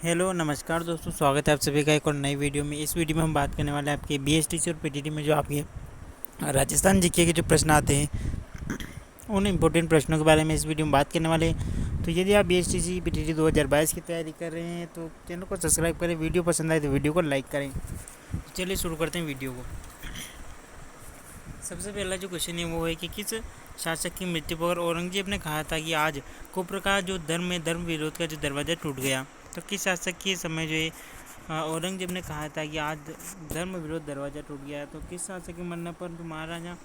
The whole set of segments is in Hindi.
हेलो नमस्कार दोस्तों, स्वागत है आप सभी का एक और नई वीडियो में। इस वीडियो में हम बात करने वाले हैं आपके बीएसटीसी और पीटीटी में जो आपके राजस्थान जीके के जो प्रश्न आते हैं उन इम्पोर्टेंट प्रश्नों के बारे में इस वीडियो में बात करने वाले हैं। तो यदि आप बीएसटीसी पीटीटी 2022 की तैयारी कर रहे हैं तो चैनल को सब्सक्राइब करें, वीडियो पसंद आए तो वीडियो को लाइक करें। तो चलिए शुरू करते हैं वीडियो को। सबसे पहला जो क्वेश्चन है वो है कि किस शासक की मृत्यु पर औरंगजेब ने कहा था कि आज कुप्र का जो धर्म विरोध का जो दरवाज़ा टूट गया। तो किस शासक के समय जो है औरंगजेब ने कहा था कि आज धर्म विरोध दरवाज़ा टूट गया। तो किस शासक के मरने पर तो महाराजा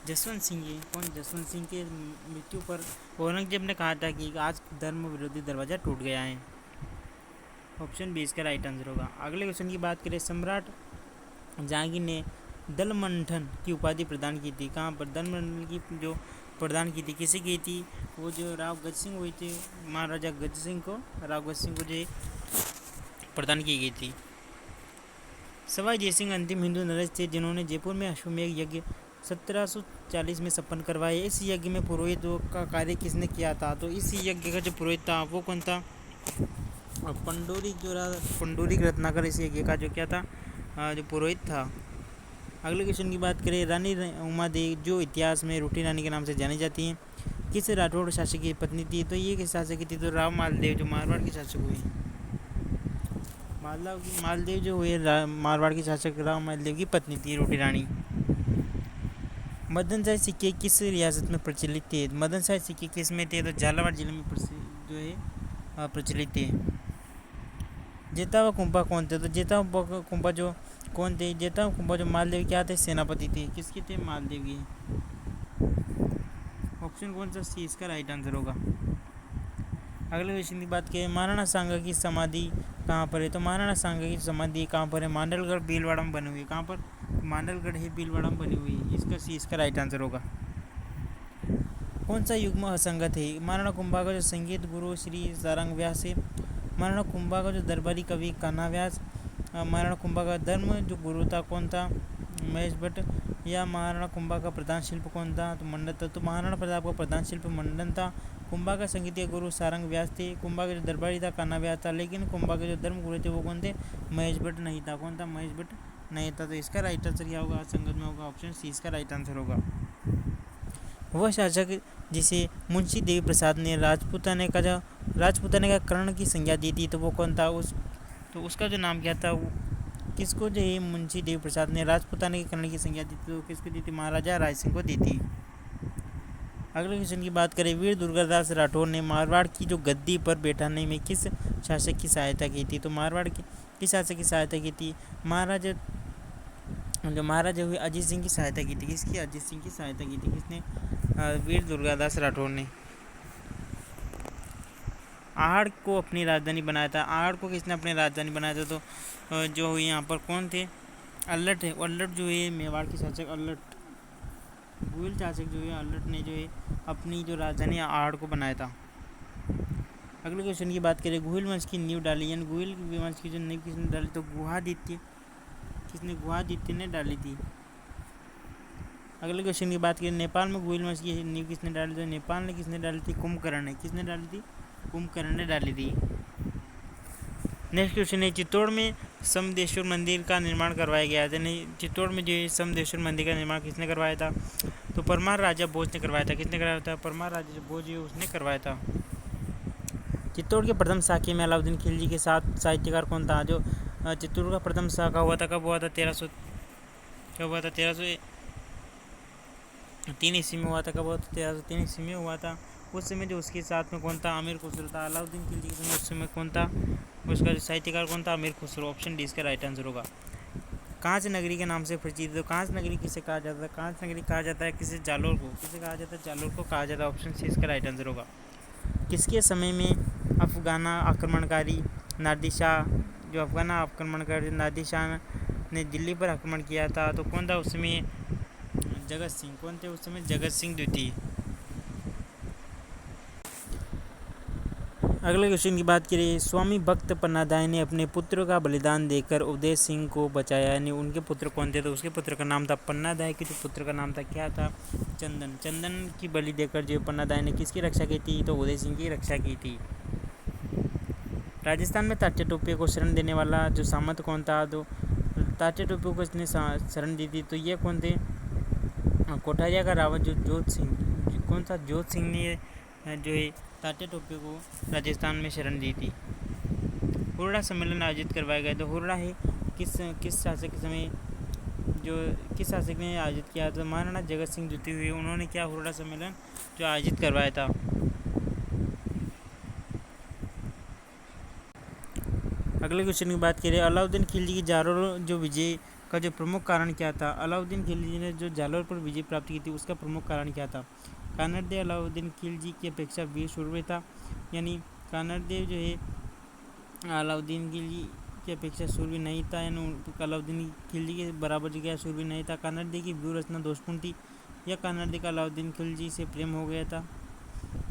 जसवंत सिंह जी, कौन जसवंत सिंह के मृत्यु पर औरंगजेब ने कहा था कि आज धर्म विरोधी दरवाज़ा टूट गया है। ऑप्शन बी इसका राइट आंसर होगा। अगले क्वेश्चन की बात करें, सम्राट जहांगीर ने दल मंथन की उपाधि प्रदान की थी। कहाँ पर दल मंथन की जो प्रदान की थी, किसे की थी? वो जो राव गज सिंह हुई थी, महाराजा गज सिंह को, राव गज सिंह को जो प्रदान की गई थी। सवाई जयसिंह अंतिम हिंदू नरेश थे जिन्होंने जयपुर में अश्वमेध यज्ञ 1740 में संपन्न करवाए। इस यज्ञ में पुरोहित का कार्य किसने किया था? तो इस यज्ञ का जो पुरोहित था वो कौन था? पंडोरिक रत्नाकर इस यज्ञ का जो क्या था, जो पुरोहित था। अगले क्वेश्चन की बात करें, रानी उमादेवी जो इतिहास में रूठी रानी के नाम से जानी जाती हैं, किस राठौड़ शासक की पत्नी थी? तो ये किस शासक की थी? तो राव मालदेव जो मारवाड़ के शासक हुए। मालदेव जो हुए मारवाड़ के शासक राव मालदेव की पत्नी थी रूठी रानी। मदन शाही सिक्के किस रियासत में प्रचलित थे? मदन शाही सिक्के किस में थे? तो झालावाड़ जिले में जो है प्रचलित थे। जेता व कुंपा कौन थे? तो जेता व कुंपा जो कौन थे? जेता व कुंपा जो मालदेव क्या थे? सेनापति थे। किसके थे? मालदेव के। ऑप्शन कौन सा सी इसका राइट आंसर होगा। अगले क्वेश्चन की बात करें, महाराणा सांगा की समाधि कहाँ पर है? तो महाराणा सांगा की समाधि कहाँ पर है? मांडलगढ़ भीलवाड़ा में बनी हुई है। कहाँ पर? मांडलगढ़ है, भीलवाड़ा में बनी हुई है। इसका सी इसका राइट आंसर होगा। कौन सा युग्म असंगत है? महाराणा कुंभा का जो संगीत गुरु श्री सारंग व्यास है, महाराणा कुंभा का जो दरबारी कवि कान्हा व्यास, महाराणा कुंभा का धर्म जो गुरु था कौन था? महेश भट्ट, या महाराणा कुंभा का प्रधान शिल्प कौन था? तो मंडन था। तो महाराणा प्रताप का प्रधान शिल्प मंडन था। कुंभा का संगीतीय गुरु सारंग व्यास थे। कुंभा का जो दरबारी था कान्हा व्यास था। लेकिन कुंभा के जो धर्म गुरु थे वो कौन थे? महेश भट्ट नहीं था। कौन था? महेश भट्ट नहीं था। तो इसका राइट आंसर क्या होगा? संगत में होगा। ऑप्शन सी इसका राइट आंसर होगा। वह शासक जिसे मुंशी देवी प्रसाद ने राजपूताने का कर्ण की संज्ञा दी थी, तो वो कौन था? तो उसका जो नाम क्या था? किसको जो है मुंशी देवी प्रसाद ने राजपूताने के कर्ण की संज्ञा दी थी? तो किसको दी थी? महाराजा राय सिंह को दी थी। अगले क्वेश्चन की बात करें, वीर दुर्गादास राठौर ने मारवाड़ की जो गद्दी पर बैठाने में किस शासक की सहायता की थी? तो मारवाड़ की किस शासक की सहायता की थी? महाराजा हुए अजीत सिंह की सहायता की थी। किसकी? अजीत सिंह की सहायता की थी। किसने? वीर दुर्गादास राठौर ने। आहड़ को अपनी राजधानी बनाया था। आहड़ को किसने अपनी राजधानी बनाया था? तो जो यहाँ पर कौन थे? अल्लट है। अल्लट जो है मेवाड़ के शासक अल्लट, गुहिल शासक जो है अल्लट ने जो है अपनी जो राजधानी आहड़ को बनाया था। अगले क्वेश्चन की बात करें, गुहिल वंश की नींव डाली, यानी गुहिल वंश की जो नींव किसने डाली? तो गुहादित्य। किसने? गुहादित्य ने डाली थी। अगले क्वेश्चन की बात करें, नेपाल में गुहिल वंश की नींव किसने डाली? तो नेपाल ने किसने डाली थी? कुंभकर्ण ने। किसने डाली थी? कुंभकर्ण ने डाली थी। नेक्स्ट क्वेश्चन है, चित्तौड़ में समदेश्वर मंदिर का निर्माण करवाया गया था। चित्तौड़ में जो है समदेश्वर मंदिर का निर्माण किसने करवाया था? तो परमार राजा भोज ने करवाया था। किसने करवाया था? परमार राजा भोज उसने करवाया था। चित्तौड़ के प्रथम शाखी में अलाउद्दीन खिलजी के साथ साहित्यकार कौन था? जो चित्तौड़ का प्रथम शाखा हुआ था, कब हुआ था? 1303 ईस्वी में हुआ था। कब हुआ था? 1303 ईस्वी में हुआ था। उस समय जो उसके साथ में कौन था? अमीर खुसरो था। अलाउद्दीन खिलजी के समय उस समय कौन था? उसका जो साहित्यकार कौन था? अमीर खुसरो। ऑप्शन डी इसका राइट आंसर होगा। कांच नगरी के नाम से प्रसिद्ध। तो कांच नगरी किसे कहा जाता है? कांच नगरी कहा जाता है किसे? जालोर को। किसे कहा जाता है? जालोर को कहा जाता है। ऑप्शन सी इसका राइट आंसर होगा। किसके समय में अफगाना आक्रमणकारी नादिर शाह ने दिल्ली पर आक्रमण किया था? तो कौन था उस समय? जगत सिंह। कौन थे उस समय? जगत सिंह द्वितीय। अगले क्वेश्चन की बात करें, स्वामी भक्त पन्नादाय ने अपने पुत्र का बलिदान देकर उदय सिंह को बचाया, यानी उनके पुत्र कौन थे? तो उसके पुत्र का नाम था पन्नादाय के जो पुत्र का नाम था क्या था? चंदन की बलि देकर जो पन्नादाय ने किसकी रक्षा की थी? तो उदय सिंह की रक्षा की थी। राजस्थान में तात्या टोपे को शरण देने वाला जो सामंत कौन था? तो तात्या टोपे को इसने शरण दी थी, तो ये कौन थे? कोठारिया का रावत जो जोत सिंह, कौन था? जोत सिंह ने जो है तात्या टोपे को राजस्थान में शरण दी थी। हुरडा सम्मेलन आयोजित करवाया गया। तो हुरडा है किस शासक के समय जो किस शासक ने आयोजित किया? तो महाराणा जगत सिंह द्वितीय हुए, उन्होंने क्या हुरडा सम्मेलन जो आयोजित करवाया था। अगले क्वेश्चन की बात करें, अलाउद्दीन खिलजी की जालोर जो विजय का जो प्रमुख कारण क्या था? अलाउद्दीन खिलजी ने जो जालोर पर विजय प्राप्त की थी उसका प्रमुख कारण क्या था? कानरदेव अलाउद्दीन खिलजी की अपेक्षा वीर शूरवीर था, यानी कानरदेव जो है अलाउद्दीन खिलजी की अपेक्षा शूरवीर नहीं था, यानी अलाउद्दीन खिलजी के बराबर जो क्या शूरवीर नहीं था। कानरदेव की व्यूह रचना दोषपूर्ण थी, या कानरदेव का अलाउद्दीन खिलजी से प्रेम हो गया था,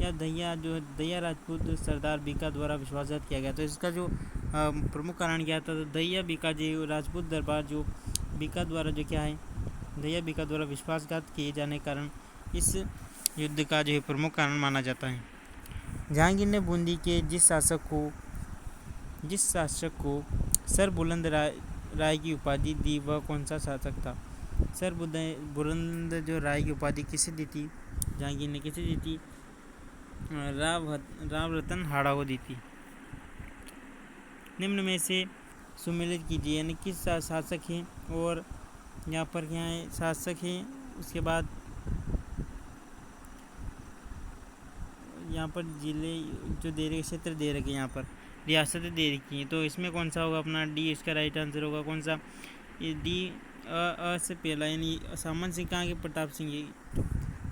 या दहिया राजपूत सरदार बीका द्वारा विश्वासघात किया गया। तो इसका जो प्रमुख कारण क्या था? तो दहिया बीका जो राजपूत दरबार जो बीका द्वारा जो क्या है दहिया बीका द्वारा विश्वासघात किए जाने के कारण इस युद्ध का जो है प्रमुख कारण माना जाता है। जहांगीर ने बूंदी के जिस शासक को सर बुलंद राय की उपाधि दी वह कौन सा शासक था? सर बुलंद जो राय की उपाधि किसे दी थी? जहांगीर ने किसे दी थी? राव रतन हाड़ा को दी थी। निम्न में से सुमेलित कीजिए, यानी किस शासक हैं, और यहाँ पर क्या है शासक हैं, उसके बाद यहाँ पर जिले जो दे रखे क्षेत्र दे रखे, यहाँ पर रियासतें दे रखी हैं, तो इसमें कौन सा होगा अपना? डी इसका राइट आंसर होगा। कौन सा? ये डी अ से पहला, यानी सामंत सिंह कहाँ के? प्रताप सिंह ये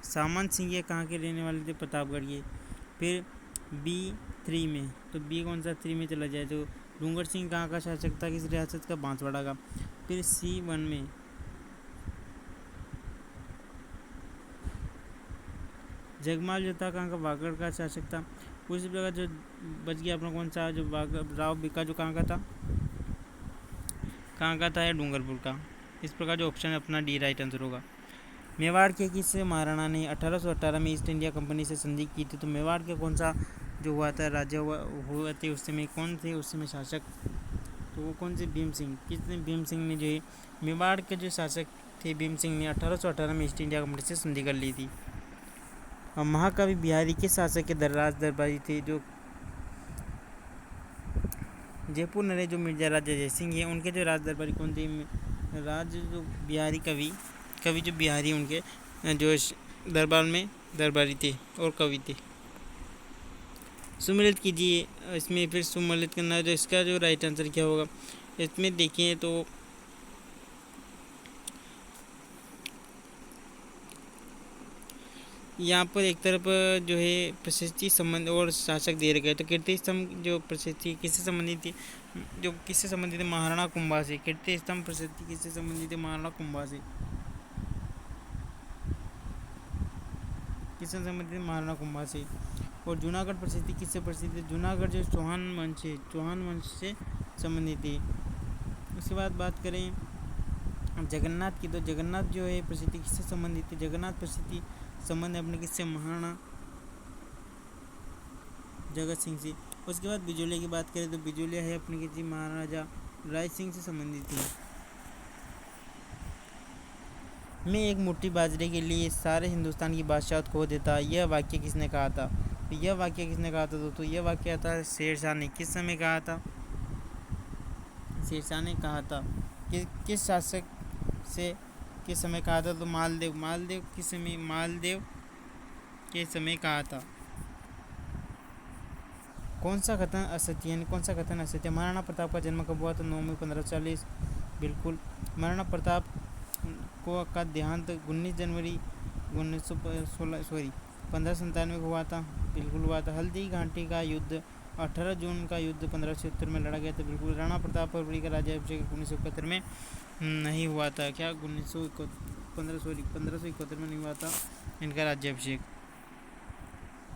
सामंत सिंह ये कहाँ के रहने वाले थे? प्रतापगढ़ के। फिर B3 में, तो बी कौन सा 3 में चला जाए? तो डूंगर सिंह कहाँ का शासक था? किस रियासत का? बांसवाड़ा का। फिर C1 में जगमाल जो था कहाँ का? वागड़ का शासक था। उसी प्रकार जो बच गया अपना कौन सा? जो राव बीका जो कहाँ का था? कहाँ का था? या डूंगरपुर का। इस प्रकार जो ऑप्शन है अपना डी राइट आंसर होगा। मेवाड़ के किस महाराणा ने 1818 में ईस्ट इंडिया कंपनी से संधि की थी? तो मेवाड़ के कौन सा जो हुआ था राजा हुआ थे उस समय? कौन थे उस समय शासक? तो वो कौन से? भीम सिंह। किसने? भीम सिंह ने जो है मेवाड़ के जो शासक थे भीम सिंह ने 1818 में ईस्ट इंडिया कंपनी से संधि कर ली थी। और महाकवि बिहारी के शासक के दरबारी थे? जो जयपुर नरेश जो मिर्जा राजा जयसिंह है उनके जो राज दरबारी कौन थे? जो बिहारी कवि जो बिहारी उनके जो दरबार में दरबारी थे और कवि थे। सुमेलित कीजिए, इसमें फिर सुमेलित करना, जो इसका जो राइट आंसर क्या होगा? इसमें देखिए तो यहाँ पर एक तरफ जो है प्रशस्ति संबंध और शासक दे रखे, तो कीर्ति स्तंभ जो प्रशस्ति किससे संबंधित थी? जो किससे संबंधित है? महाराणा कुंभा से। कीर्ति स्तंभ प्रशस्ति किससे संबंधित है? महाराणा कुंभा से। किससे संबंधित है? महाराणा कुंभा से। और जूनागढ़ प्रशस्ति किससे प्रसिद्ध है? जूनागढ़ जो चौहान वंश से संबंधित है। उसके बाद बात करें जगन्नाथ की, तो जगन्नाथ जो है प्रसिद्धि किससे संबंधित है? जगन्नाथ प्रसिद्धि संबंध है अपने किससे? महाराणा जगत सिंह से। उसके बाद बिजोलिया की बात करें तो बिजोलिया है अपने किसी महाराजा राय सिंह से संबंधित है। मैं एक मुट्ठी बाजरे के लिए सारे हिंदुस्तान की बादशाहत खो देता, यह वाक्य किसने कहा था? तो यह वाक्य किसने कहा था? तो यह वाक्य था शेरशाह ने। किस समय कहा था? शेरशाह ने कहा था। किस शासक से किस समय कहा था? तो मालदेव किस समय? मालदेव के समय कहा था। कौन सा कथन असत्य है? कौन सा कथन असत्य? महाराणा प्रताप का जन्म कब हुआ था? 9 मई 1540। बिल्कुल। महाराणा प्रताप का देहांत 19 जनवरी 1597 को हुआ था। बिल्कुल हुआ था। हल्दी घाटी का युद्ध 18 जून का युद्ध 1576 में लड़ा गया था। बिल्कुल। राणा प्रताप फरवरी का राज्याभिषेक 1971 में नहीं हुआ था। क्या? 1571 में नहीं हुआ था इनका राज्याभिषेक।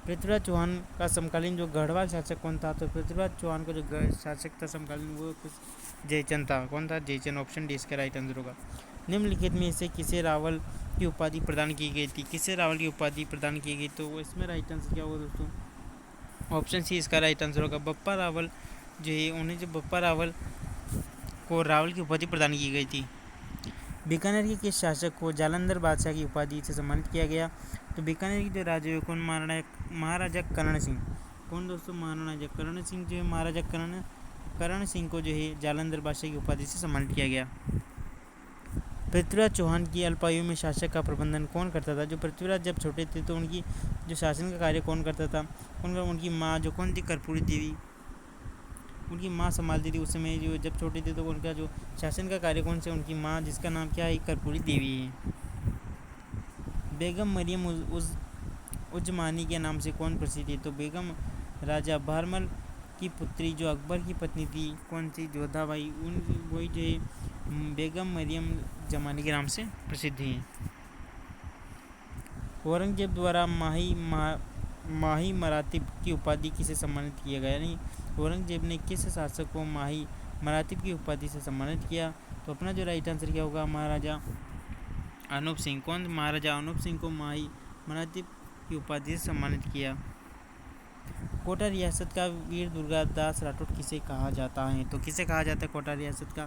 पृथ्वीराज चौहान का समकालीन जो गढ़वाल शासक कौन था? तो पृथ्वीराज चौहान का जो शासक था समकालीन वो जयचंद था। कौन था? जयचंद। ऑप्शन डी इसका राइट आंसर होगा। निम्नलिखित में से किसे रावल की उपाधि प्रदान की गई थी? किसे रावल की उपाधि प्रदान की गई? तो इसमें राइट आंसर क्या होगा दोस्तों? ऑप्शन सी इसका राइट आंसर होगा। बप्पा रावल जो है उन्हें जो बप्पा रावल को रावल की उपाधि प्रदान की गई थी। बीकानेर के किस शासक को जालंधर बादशाह की उपाधि से सम्मानित किया गया? तो बीकानेर की जो राजा है कौन? महाराजा करण सिंह। कौन दोस्तों? महाराजा करण सिंह जो है महाराजा करण सिंह को जो है जालंधर बादशाह की उपाधि से सम्मानित किया गया। पृथ्वीराज चौहान की अल्पायु में शासक का प्रबंधन कौन करता था? जो पृथ्वीराज जब छोटे थे तो उनकी जो शासन का कार्य कौन करता था? उनकी माँ जो कौन थी? कर्पूरी देवी, उनकी माँ संभालती थी उस समय। जो जब छोटे थे तो उनका जो शासन का कार्य कौन से? उनकी माँ, जिसका नाम क्या है? कर्पूरी देवी है। बेगम मरियम उजमानी के नाम से कौन प्रसिद्ध है? तो बेगम राजा बहरमल की पुत्री जो अकबर की पत्नी थी, कौन सी? जोधाबाई। वही जो है बेगम मरियम जमानी के नाम से प्रसिद्ध है। औरंगजेब द्वारा माही मरातिब की उपाधि किसे सम्मानित किया गया? नहीं, औरंगजेब ने किस शासक को माही मरातिब की उपाधि से सम्मानित किया? तो अपना जो राइट आंसर क्या होगा? महाराजा अनूप सिंह। कौन? महाराजा अनूप सिंह को माही मरातिब की उपाधि से सम्मानित किया। कोटा रियासत का वीर दुर्गादास राठौड़ किसे कहा जाता है? तो किसे कहा जाता है कोटा रियासत का?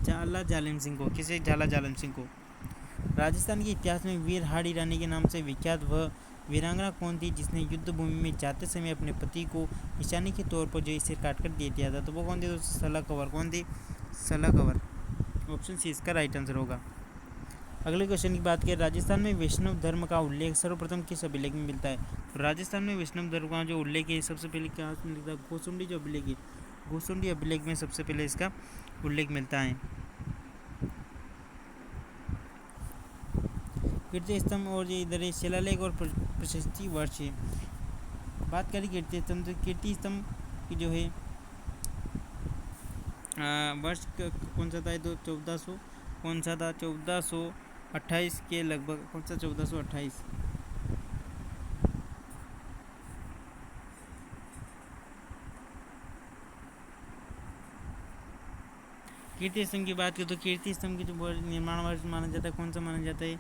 झाला जालिम सिंह को। किसे? झाला जालिम सिंह को। राजस्थान के इतिहास में वीर हाड़ी रानी के नाम से विख्यात वह वीरांगना कौन थी जिसने युद्ध भूमि में जाते समय अपने पति को निशानी के तौर पर जो सिर काट कर दे दिया था? तो वो कौन थी दोस्तों? सला कंवर। कौन थी? सला कंवर। ऑप्शन सी इसका राइट आंसर होगा। अगले क्वेश्चन की बात करें, राजस्थान में वैष्णव धर्म का उल्लेख सर्वप्रथम किस अभिलेख में मिलता है? तो राजस्थान में वैष्णव धर्म का जो उल्लेख है सबसे पहले क्या मिलता है? गोसुंडी जो अभिलेख है, गोसुंडी अभिलेख में सबसे पहले इसका उल्लेख मिलता है। कीर्ति स्तंभ और ये इधर शिलालेख और प्रशस्ति वर्ष है। बात करें कीर्ति स्तंभ, तो कीर्ति स्तंभ की जो है वर्ष कौन सा था? तो 1400 कौन सा था? 1428 के लगभग। कौन सा? 1428। कीर्ति स्तंभ की बात करें तो कीर्ति स्तंभ की जो निर्माण वर्ष माना जाता है, कौन सा माना जाता है?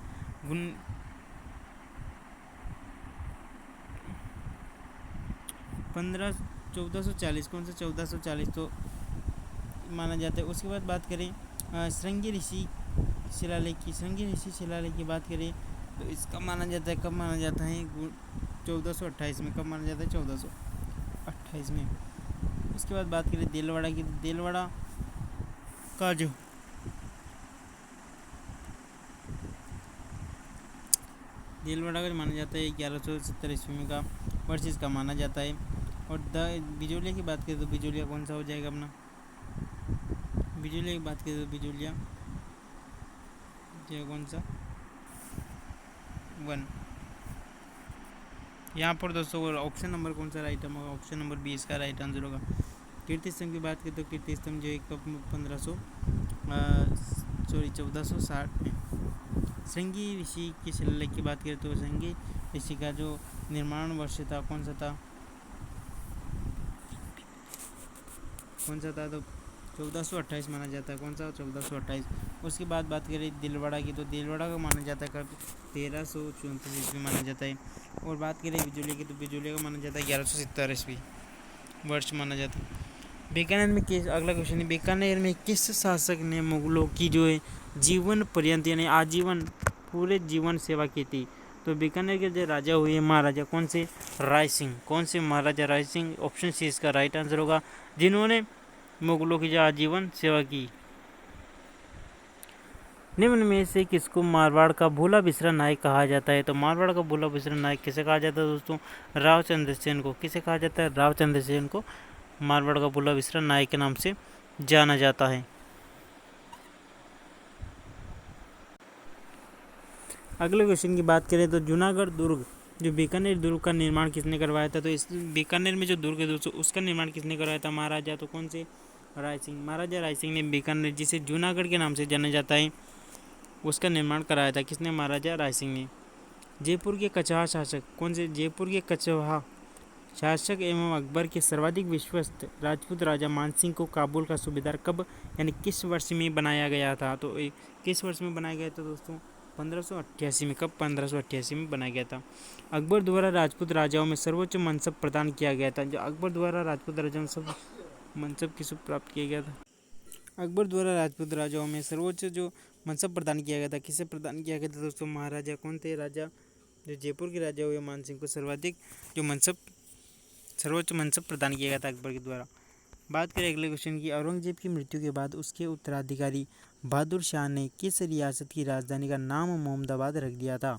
1440। कौन सा? 1440 तो माना जाता है। उसके बाद बात करें श्रृंगी ऋषि शिलालेख की। श्रृंगी ऋषि शिलालेख की बात करें तो इसका माना जाता है, कब माना जाता है? 1428 में। कब माना जाता है? 1428 में। उसके बाद बात करें देलवाड़ा की। देलवाड़ा का जो देलवाड़ा का माना जाता है 1170 ईस्वी का वर्ष इसका माना जाता है। और बिजोलिया की बात करें तो बिजोलिया कौन सा हो जाएगा अपना? बिजोलिया की बात करें तो बिजोलिया जो कौन सा? 1। यहाँ पर दोस्तों ऑप्शन नंबर कौन सा राइट होगा? ऑप्शन नंबर 20 का राइट आंसर होगा। कीर्ति स्तंभ की बात करें तो कीर्ति स्तंभ जो है 1460 में। श्रृंगी ऋषि के शिलालेख की बात करें तो श्रृंगी ऋषि का जो निर्माण वर्ष था कौन सा था? कौन सा था? तो 1428 माना जाता है। कौन सा? 1428। उसके बाद बात करें दिलवाड़ा की, तो दिलवाड़ा का माना जाता है कब? 1334 ईस्वी माना जाता है। और बात करें बिजोलिया की, तो बिजोलिया का माना जाता है 1170 ईस्वी वर्ष माना जाता है। बीकानेर में किस, अगला क्वेश्चन है, बीकानेर में किस शासक ने मुगलों की जो है जीवन पर्यंत यानी आजीवन पूरे जीवन सेवा की थी? तो बीकानेर के जो राजा हुए महाराजा कौन से? राय सिंह। कौन से? महाराजा राय सिंह। ऑप्शन सी इसका राइट आंसर होगा, जिन्होंने मुगलों की जो आजीवन सेवा की। निम्न में से किसको मारवाड़ का भूला बिसरा नायक कहा जाता है? तो मारवाड़ का भूला बिसरा नायक किसे कहा जाता है दोस्तों? रावचंद्र सेन को। किसे कहा जाता है? रावचंद्र सेन को मारवाड़ का भूला बिसरा नायक के नाम से जाना जाता है। अगले क्वेश्चन की बात करें तो जूनागढ़ दुर्ग जो बीकानेर दुर्ग का निर्माण किसने करवाया था? तो इस बीकानेर में जो दुर्ग है दोस्तों उसका निर्माण किसने करवाया था? महाराजा तो कौन से? राय सिंह। महाराजा राय सिंह ने बीकानेर जिसे जूनागढ़ के नाम से जाना जाता है उसका निर्माण कराया था। किसने? महाराजा राय सिंह ने। जयपुर के कचहा शासक कौन से? जयपुर के कचहा शासक एवं अकबर के सर्वाधिक विश्वस्त राजपूत राजा मानसिंह को काबुल का सूबेदार कब यानी किस वर्ष में बनाया गया था? तो किस वर्ष में बनाया गया था दोस्तों? 1588 में। कब? 1588 में बनाया गया था। अकबर द्वारा राजपूत राजाओं में सर्वोच्च मनसब प्रदान किया गया था। जो अकबर द्वारा राजपूत राजाओं में मनसब किसे प्राप्त किया गया था? अकबर द्वारा राजपूत राजाओं में सर्वोच्च जो मनसब प्रदान किया गया था, किसे प्रदान किया गया था दोस्तों? महाराजा कौन थे? राजा जो जयपुर के राजा हुए मानसिंह को सर्वाधिक जो मनसब सर्वोच्च मनसब प्रदान किया गया था अकबर के द्वारा। बात करें अगले क्वेश्चन की, औरंगजेब की मृत्यु के बाद उसके उत्तराधिकारी बहादुर शाह ने किस रियासत की राजधानी का नाम मोहम्मदाबाद रख दिया था?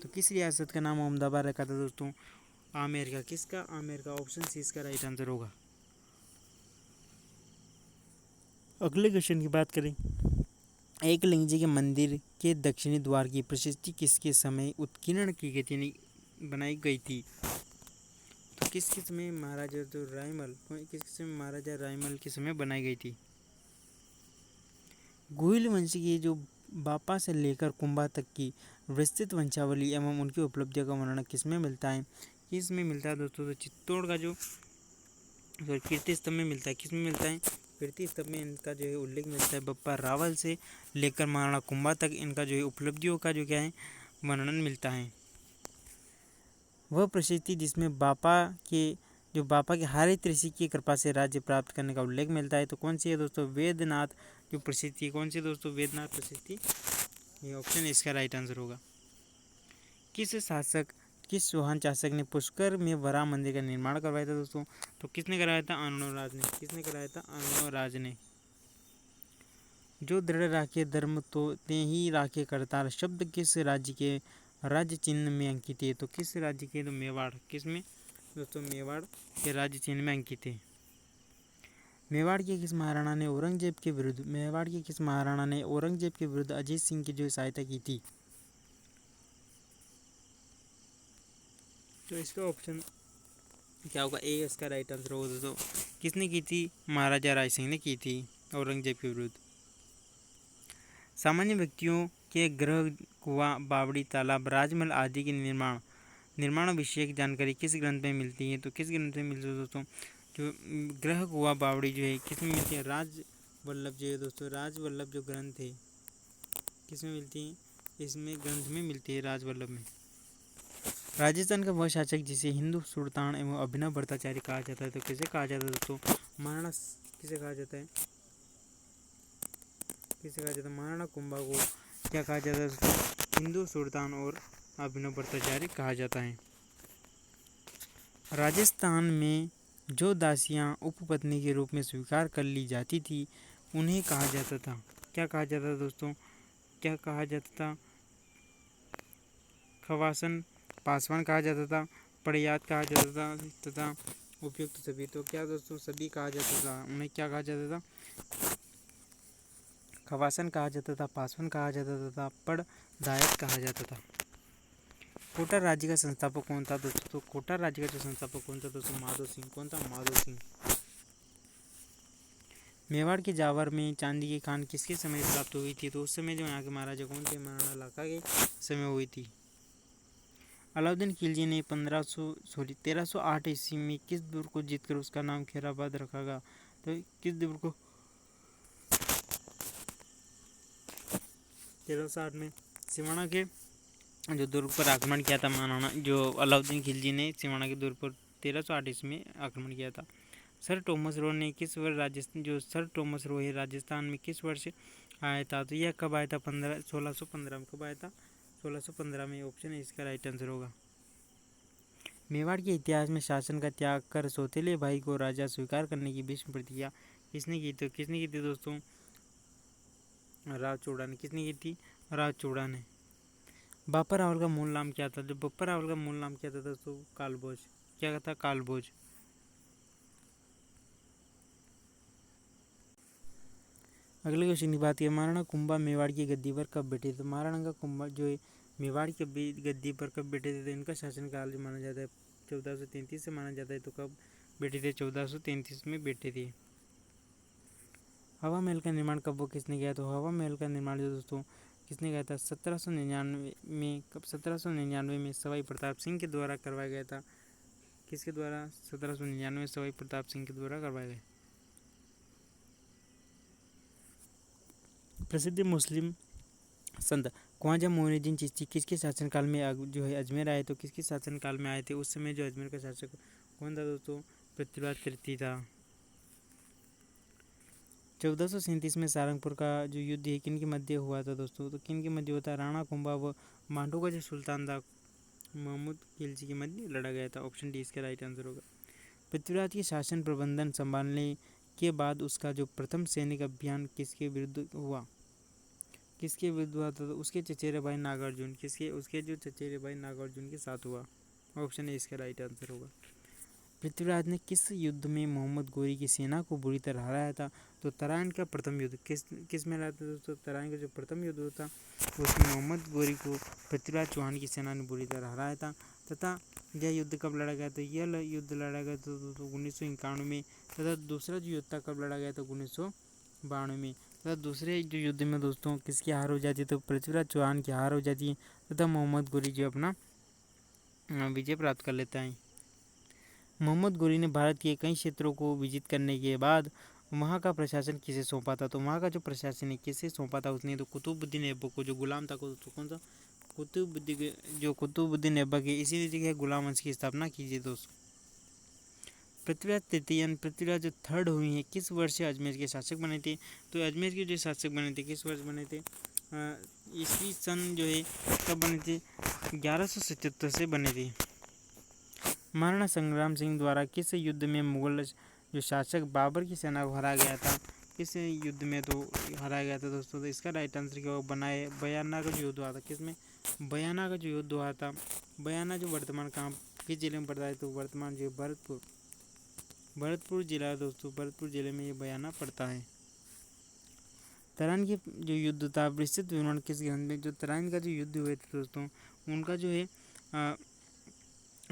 तो किस रियासत का नाम मोहम्मदाबाद रखा था दोस्तों? आमेर का। किसका? आमेर का। ऑप्शन सी इसका राइट आंसर होगा। अगले क्वेश्चन की बात करें, एकलिंग जी के मंदिर के दक्षिणी द्वार की प्रशस्ति किसके समय उत्कीर्ण की गई थी, बनाई गई थी? तो किसके समय? महाराजा जो रायमल, किसके समय? महाराजा रायमल के समय बनाई गई थी। गोहिल वंश की जो बापा से लेकर कुंभा तक की विस्तृत वंशावली एवं उनकी उपलब्धियों का वर्णन किसमें मिलता है? किसमें मिलता है दोस्तों? तो चित्तौड़ का जो कीर्ति स्तंभ में मिलता है। किसमें मिलता है? कीर्ति स्तंभ में इनका जो है उल्लेख मिलता है। बप्पा रावल से लेकर महाराणा कुंभा तक इनका जो है उपलब्धियों का जो क्या है वर्णन मिलता है। वह प्रशस्ति जिसमें बापा के हरित ऋषि की कृपा से राज्य प्राप्त करने का उल्लेख मिलता है, तो कौन सी है दोस्तों? वेदनाथ जो प्रशस्ति। कौन सी दोस्तों? वेदनाथ प्रशस्ति। ये ऑप्शन इसका राइट आंसर होगा। किस चौहान शासक ने पुष्कर में वराह मंदिर का निर्माण करवाया था दोस्तों? तो किसने कराया था? अर्णोराज ने। किसने कराया था? अर्णोराज ने। जो दृढ़ राखे धर्म तो ते ही राखे करतार शब्द किस राज्य के राज्य चिन्ह में अंकित है? तो किस राज्य के? तो मेवाड़। किसमें दोस्तों? मेवाड़ के राज्य चिन्ह में अंकित है। मेवाड़ के किस महाराणा ने औरंगजेब के विरुद्ध अजीत सिंह की जो सहायता की थी? तो इसका ऑप्शन क्या होगा? ए इसका राइट आंसर होगा दोस्तों। किसने की थी? महाराजा राय सिंह ने की थी औरंगजेब के विरुद्ध। सामान्य व्यक्तियों के गृह, कुआं, बावड़ी, तालाब, राजमहल आदि के निर्माण विषयक जानकारी किस ग्रंथ में मिलती है? तो किस ग्रंथ में मिलती है दोस्तों? जो गृह, कुआं, बावड़ी जो है किस में मिलती है? राजवल्लभ जो है दोस्तों, राजवल्लभ जो ग्रंथ है किस में मिलती है? इसमें ग्रंथ में मिलती है, राजवल्लभ में। राजस्थान का वह शासक जिसे हिंदू सुल्तान एवं अभिनव भट्टाचार्य कहा जाता है, तो किसे कहा जाता है दोस्तों? महाराणा किसे कहा जाता है? किसे कहा जाता है? महाराणा कुंभा को क्या कहा जाता है दोस्तों? हिंदू सुल्तान और अभिनव भट्टाचार्य कहा जाता है। राजस्थान में जो दासियां उपपत्नी के रूप में स्वीकार कर ली जाती थी उन्हें कहा जाता था, क्या कहा जाता था दोस्तों? क्या कहा जाता था? खवासन, पासवान कहा जाता था, पड़यात कहा जाता था तथा उपयुक्त सभी। तो क्या दोस्तों? सभी कहा जाता था। उन्हें क्या कहा जाता था? खवासन कहा जाता था, पासवान कहा जाता था तथा पड़दायत कहा जाता था। कोटा राज्य का संस्थापक कौन था दोस्तों? तो कोटा राज्य का जो संस्थापक कौन था दोस्तों? माधो सिंह। कौन था? माधो सिंह। मेवाड़ के जावर में चांदी की खान किसके समय प्राप्त हुई थी? तो उस समय जो यहाँ के महाराजा कौन थे? महाराणा लाखा के समय हुई थी। अलाउद्दीन खिलजी ने 1308 ईस्वी में किस दुर्ग को जीतकर उसका नाम खैराबाद रखा गया? तो किस दुर्ग को? 1360 में सिवाना के जो दुर्ग पर आक्रमण किया था महाराणा जो अलाउद्दीन खिलजी ने सिवाना के दुर्ग पर 1308 ईस्वी में आक्रमण किया था। सर टॉमस रो ने किस वर्ष सर टॉमस रो है राजस्थान में किस वर्ष आया था? तो यह कब आया था? 1615 में। कब आया था? 1615 में। ऑप्शन है इसका राइट आंसर होगा। मेवाड़ के इतिहास में शासन का त्याग कर सौतेले भाई को राजा स्वीकार करने की भीष्म प्रतिज्ञा किसने की थी? किसने की थी दोस्तों? राव चोड़ा ने। किसने की थी? राव चोड़ा ने। बापा रावल का मूल नाम क्या था? जो बापा रावल का मूल नाम क्या था दोस्तों? कालभोज। क्या था? कालभोज। अगले क्वेश्चन की बात करें, महाराणा कुंभा मेवाड़ की गद्दी पर कब बैठे थे? तो महाराणा का कुंभा जो है मेवाड़ की गद्दी पर कब बैठे थे? तो इनका शासनकाल जो माना जाता है 1433 से माना जाता है। तो कब बैठे थे? 1433 में बैठे थे। हवा महल का निर्माण कब वो किसने किया? तो हवा महल का निर्माण जो दोस्तों किसने किया था? 1799 में सवाई प्रताप सिंह के द्वारा करवाया गया था। किसके द्वारा? 1799 में सवाई प्रताप सिंह के द्वारा करवाया गया। प्रसिद्ध मुस्लिम संत ख्वाजा मोइनुद्दीन चिश्ती किसके शासनकाल में जो है अजमेर आए? तो किसके शासनकाल में आए थे? उस समय जो अजमेर का शासक कौन था दोस्तों? पृथ्वीराज तृतीय था। 1437 में सारंगपुर का जो युद्ध है किन के मध्य हुआ था दोस्तों, तो किन के मध्य होता है, राणा कुंभा व मांडू का जो सुल्तान था महमूद खिलजी के मध्य लड़ा गया था। ऑप्शन डी इसका राइट आंसर होगा। पृथ्वीराज के शासन प्रबंधन संभालने के बाद उसका जो प्रथम सैनिक अभियान किसके विरुद्ध हुआ, किसके विरुद्ध हुआ था, तो उसके चचेरे भाई नागार्जुन, उसके जो चचेरे भाई नागार्जुन के साथ हुआ। ऑप्शन ए इसका राइट आंसर होगा। पृथ्वीराज ने किस युद्ध में मोहम्मद गोरी की सेना को बुरी तरह हराया था, तो तराइन का प्रथम युद्ध किस में हराया था दोस्तों, तराइन का जो प्रथम युद्ध था उसमें मोहम्मद गोरी को पृथ्वीराज चौहान की सेना ने बुरी तरह हराया था। तथा यह युद्ध कब लड़ा गया था, यह युद्ध लड़ा गया था दोस्तों 1991 में। तथा दूसरा जो युद्ध था कब लड़ा गया था 1992 में। तथा दूसरे जो युद्ध में दोस्तों किसकी हार हो जाती है, तो पृथ्वीराज चौहान की हार हो जाती है तथा मोहम्मद गोरी जो अपना विजय प्राप्त कर लेता है। मोहम्मद गोरी ने भारत के कई क्षेत्रों को विजित करने के बाद वहाँ का प्रशासन किसे सौंपा था, तो वहाँ का जो प्रशासन है किसे सौंपा था उसने, तो कुतुबुद्दीन ऐबक को, जो गुलाम था कौन सा, कुतुबुद्दीन ऐबक है, इसी जगह गुलाम वंश की स्थापना कीजिए दोस्तों। पृथ्वीराज तृतीय पृथ्वीराज जो थर्ड हुई है किस वर्ष से अजमेर के शासक बने थे, तो अजमेर के जो शासक बने थे किस वर्ष बने थे, ईस्वी सन जो है कब बने थे, 1177 से बने थे। महाराणा संग्राम सिंह द्वारा किस युद्ध में मुगल जो शासक बाबर की सेना को हराया गया था, किस युद्ध में तो हराया गया था दोस्तों, तो इसका राइट आंसर क्या होगा, बयाना का जो युद्ध हुआ था, किसमें, बयाना का जो युद्ध हुआ था। बयाना जो वर्तमान कहाँ किस जिले में पड़ता है, तो वर्तमान जो भरतपुर जिला है दोस्तों, भरतपुर जिले में ये बयाना पड़ता है। तराइन के जो युद्ध था विस्तृत विवरण किस ग्रंथ में, जो तराइन का जो युद्ध हुए थे दोस्तों उनका जो है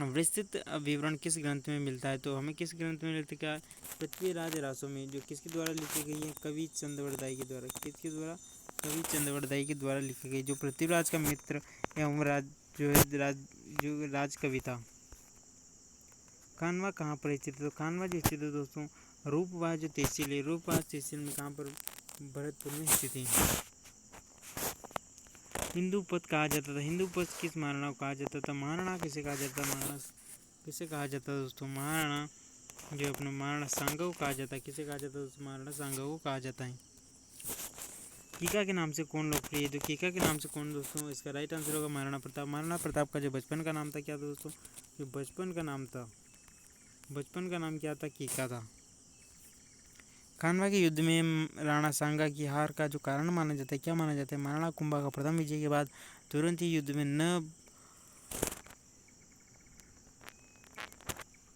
विस्तृत विवरण किस ग्रंथ में मिलता है, तो हमें किस ग्रंथ में मिलता है, क्या, पृथ्वीराज रासो में, जो किसके द्वारा लिखी गई है, कवि चंद्रवरदाई के द्वारा, किसके द्वारा, कवि चंद्रवरदाई के द्वारा लिखी गई, जो पृथ्वीराज का मित्र एवं जो राज कवि था। कानवा कहाँ पर स्थित है, तो कानवा जो स्थित है दोस्तों रूपवास जो तहसील है, रूपवास तहसील में कहाँ पर, भरतपुर में स्थित है। हिंदू पद कहा जाता था, हिंदू पद किस महाराणा को कहा जाता था, महाराणा किसे कहा जाता, महाराणा किसे कहा जाता दोस्तों, महाराणा जो अपने महाराणा सांगा को कहा जाता है, किसे कहा जाता है दोस्तों, महाराणा सांगा को कहा जाता है। कीका के नाम से कौन लोकप्रिय है, तो कीका के नाम से कौन दोस्तों, इसका राइट आंसर होगा महाराणा प्रताप। महाराणा प्रताप का जो बचपन का नाम था क्या था दोस्तों, जो बचपन का नाम क्या था, कीका था। खानवा के युद्ध में राणा सांगा की हार का जो कारण माना जाता है, क्या माना जाता है, महाराणा कुंभा का प्रथम विजय के बाद तुरंत ही युद्ध में न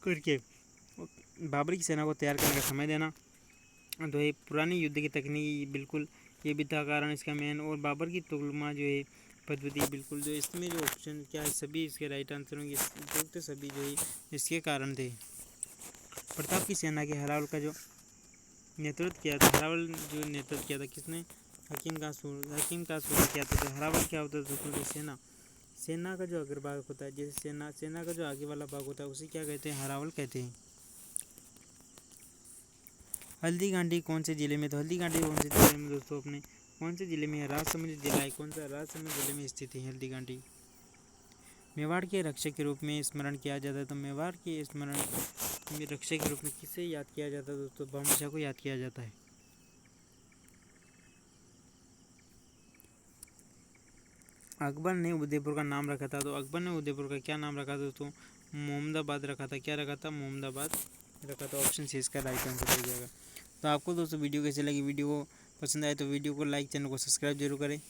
करके बाबर की सेना को तैयार करने का समय देना, तो ये पुरानी युद्ध की तकनीक बिल्कुल ये भी था कारण इसका मेन, और बाबर की तुलना जो है पद्धति बिल्कुल, जो इसमें जो ऑप्शन क्या है सभी इसके राइट आंसर होंगे, उपयुक्त सभी जो है इसके कारण थे। प्रताप की सेना के हरावल का जो नेतृत्व किया था, हरावल जो नेतृत्व किया था किसने, हकीम कासूर ने किया था। तो हरावल क्या होता है दोस्तों, सेना का जो अग्रभाग होता है, जैसे सेना का जो आगे वाला भाग होता है उसे क्या कहते हैं, हरावल कहते हैं। हल्दी घाटी कौन से जिले में, तो हल्दी घाटी कौन से जिले में दोस्तों, अपने कौन से जिले में है, राजसमंद जिला है, कौन सा, राजसमंद जिले में स्थित है हल्दी घाटी। मेवाड़ के रक्षक के रूप में स्मरण किया जाता है, तो मेवाड़ के स्मरण में रक्षक के रूप में किसे याद किया जाता है दोस्तों, बहमनी शाह को याद किया जाता है। अकबर ने उदयपुर का नाम रखा था, तो अकबर ने उदयपुर का क्या नाम रखा था दोस्तों, मोहम्मदाबाद रखा था, क्या रखा था, मोहम्मदाबाद रखा था। ऑप्शन सी इसका राइट आंसर हो जाएगा। तो आपको दोस्तों वीडियो कैसे लगी, वीडियो को पसंद आए तो वीडियो को लाइक, चैनल को सब्सक्राइब जरूर करें।